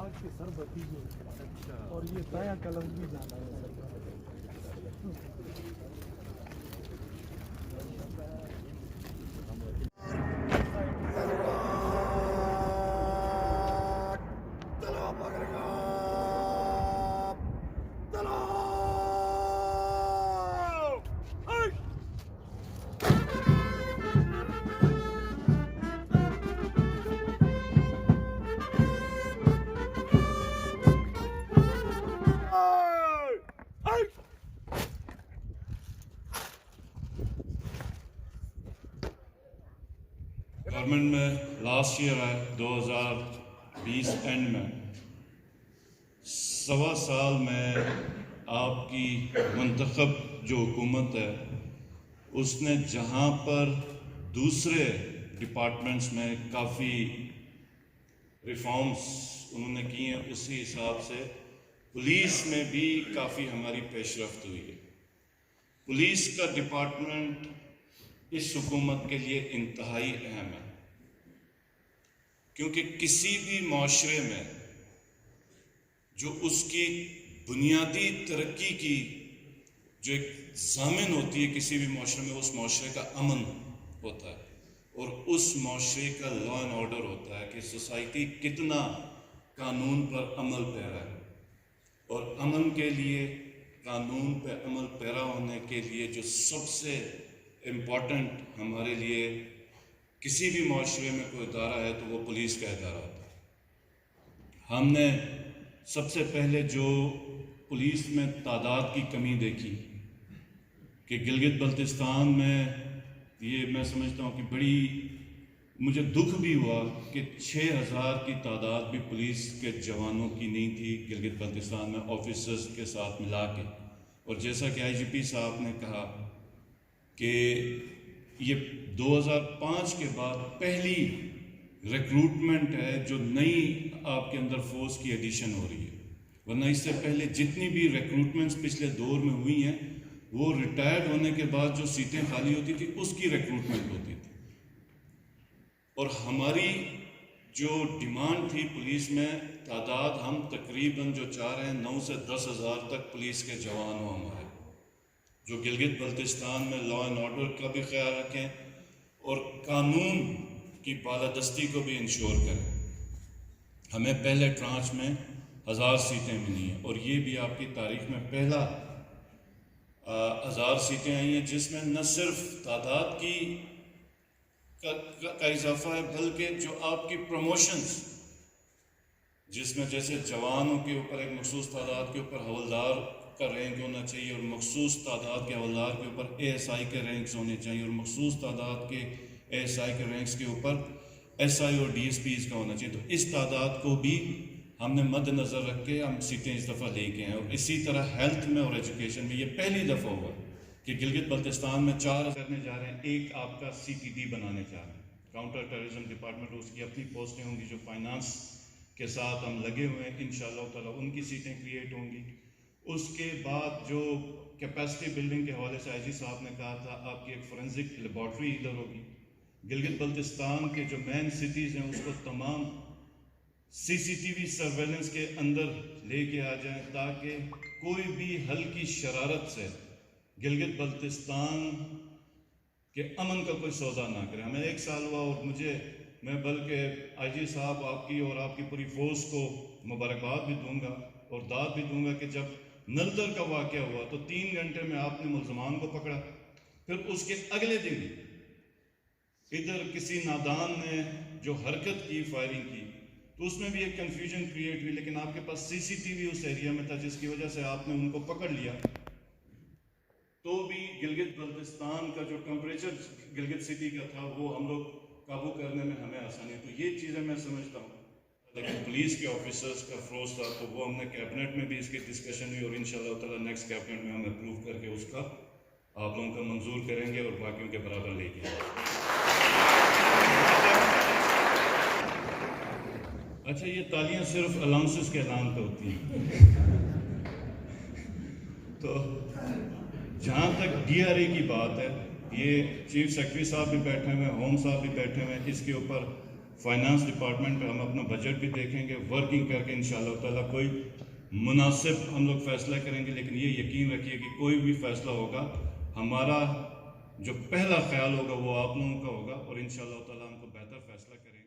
آگ کے سر بتیجے اور یہ تایا قلم بھی جانا ہے گورنمنٹ میں لاسٹ ایئر ہے 2020 اینڈ میں 1.25 سال میں آپ کی منتخب جو حکومت ہے اس نے جہاں پر دوسرے ڈپارٹمنٹس میں کافی ریفارمز انہوں نے کی ہیں اسی حساب سے پولیس میں بھی کافی ہماری پیش رفت ہوئی ہے. پولیس کا ڈپارٹمنٹ اس حکومت کے لیے انتہائی اہم ہے کیونکہ کسی بھی معاشرے میں جو اس کی بنیادی ترقی کی جو ایک ضامن ہوتی ہے کسی بھی معاشرے میں اس معاشرے کا امن ہوتا ہے اور اس معاشرے کا لا اینڈ آرڈر ہوتا ہے کہ سوسائٹی کتنا قانون پر عمل پیرا ہے اور امن کے لیے قانون پہ عمل پیرا ہونے کے لیے جو سب سے امپورٹنٹ ہمارے لیے کسی بھی معاشرے میں کوئی ادارہ ہے تو وہ پولیس کا ادارہ ہوتا ہے. ہم نے سب سے پہلے جو پولیس میں تعداد کی کمی دیکھی کہ گلگت بلتستان میں یہ میں سمجھتا ہوں کہ بڑی مجھے دکھ بھی ہوا کہ 6,000 کی تعداد بھی پولیس کے جوانوں کی نہیں تھی گلگت بلتستان میں آفیسرز کے ساتھ ملا کے. اور جیسا کہ IGP صاحب نے کہا کہ یہ 2005 کے بعد پہلی ریکروٹمنٹ ہے جو نئی آپ کے اندر فورس کی ایڈیشن ہو رہی ہے ورنہ اس سے پہلے جتنی بھی ریکروٹمنٹس پچھلے دور میں ہوئی ہیں وہ ریٹائرڈ ہونے کے بعد جو سیٹیں خالی ہوتی تھی اس کی ریکروٹمنٹ ہوتی تھی. اور ہماری جو ڈیمانڈ تھی پولیس میں تعداد ہم تقریباً جو چاہ رہے ہیں 9 سے 10,000 تک پولیس کے جوان ہوں ہمارے جو گلگت بلتستان میں لا اینڈ آرڈر کا بھی خیال رکھیں اور قانون کی بالادستی کو بھی انشور کریں. ہمیں پہلے ٹرانچ میں 1000 سیٹیں ملی ہیں اور یہ بھی آپ کی تاریخ میں پہلا 1000 سیٹیں آئی ہیں جس میں نہ صرف تعداد کی کا اضافہ ہے بلکہ جو آپ کی پروموشنز جس میں جیسے جوانوں کے اوپر ایک مخصوص تعداد کے اوپر حوالدار کا رینک ہونا چاہیے اور مخصوص تعداد کے حوالدار کے اوپر ASI کے رینکس ہونے چاہیے اور مخصوص تعداد کے ASI کے رینکس کے اوپر SI اور DSPs کا ہونا چاہیے. تو اس تعداد کو بھی ہم نے مد نظر رکھ کے ہم سیٹیں اس دفعہ لے کے ہیں. اور اسی طرح ہیلتھ میں اور ایجوکیشن میں یہ پہلی دفعہ ہوا کہ گلگت بلتستان میں 4 کرنے جا رہے ہیں. ایک آپ کا CTD بنانے جا رہے ہیں کاؤنٹر ٹیررزم ڈپارٹمنٹ. اس کی اپنی پوسٹیں ہوں گی جو فائنانس کے ساتھ ہم لگے ہوئے ہیں انشاءاللہ تعالیٰ ان کی سیٹیں کریٹ ہوں گی. اس کے بعد جو کیپیسٹی بلڈنگ کے حوالے سے IG صاحب نے کہا تھا آپ کی ایک فورنزک لیبارٹری ادھر ہوگی. گلگت بلتستان کے جو مین سٹیز ہیں اس کو تمام CCTV سرویلنس کے اندر لے کے آ جائیں تاکہ کوئی بھی ہلکی شرارت سے گلگت بلتستان کہ امن کا کوئی سودا نہ کرے. ہمیں 1 سال ہوا اور میں بلکہ IG صاحب آپ کی اور آپ کی پوری فورس کو مبارکباد بھی دوں گا اور داد بھی دوں گا کہ جب نلدر کا واقعہ ہوا تو 3 گھنٹے میں آپ نے ملزمان کو پکڑا. پھر اس کے اگلے دن ادھر کسی نادان نے جو حرکت کی فائرنگ کی تو اس میں بھی ایک کنفیوژن کریٹ ہوئی لیکن آپ کے پاس CCTV اس ایریا میں تھا جس کی وجہ سے آپ نے ان کو پکڑ لیا. تو بھی گلگت بلتستان کا جو ٹمپریچر گلگت سٹی کا تھا وہ ہم لوگ قابو کرنے میں ہمیں آسانی. تو یہ چیزیں میں سمجھتا ہوں لیکن پولیس کے آفیسرز کا فروز تھا تو وہ ہم نے کیبنٹ میں بھی اس کی ڈسکشن ہوئی اور انشاءاللہ تعالیٰ نیکسٹ کیبنٹ میں ہم اپروو کر کے اس کا آپ لوگوں کا منظور کریں گے اور باقیوں کے برابر لے کے. اچھا یہ تالیاں صرف الاؤنسز کے اعلان پہ ہوتی ہیں. تو جہاں تک DRA کی بات ہے یہ چیف سیکرٹری صاحب بھی بیٹھے ہوئے ہیں ہوم صاحب بھی بیٹھے ہوئے ہیں اس کے اوپر فائنانس ڈپارٹمنٹ پہ ہم اپنا بجٹ بھی دیکھیں گے، ورکنگ کر کے انشاءاللہ تعالیٰ کوئی مناسب ہم لوگ فیصلہ کریں گے. لیکن یہ یقین رکھیے کہ کوئی بھی فیصلہ ہوگا ہمارا جو پہلا خیال ہوگا وہ آپ لوگوں کا ہوگا، اور انشاءاللہ تعالیٰ ہم کو بہتر فیصلہ کریں گے.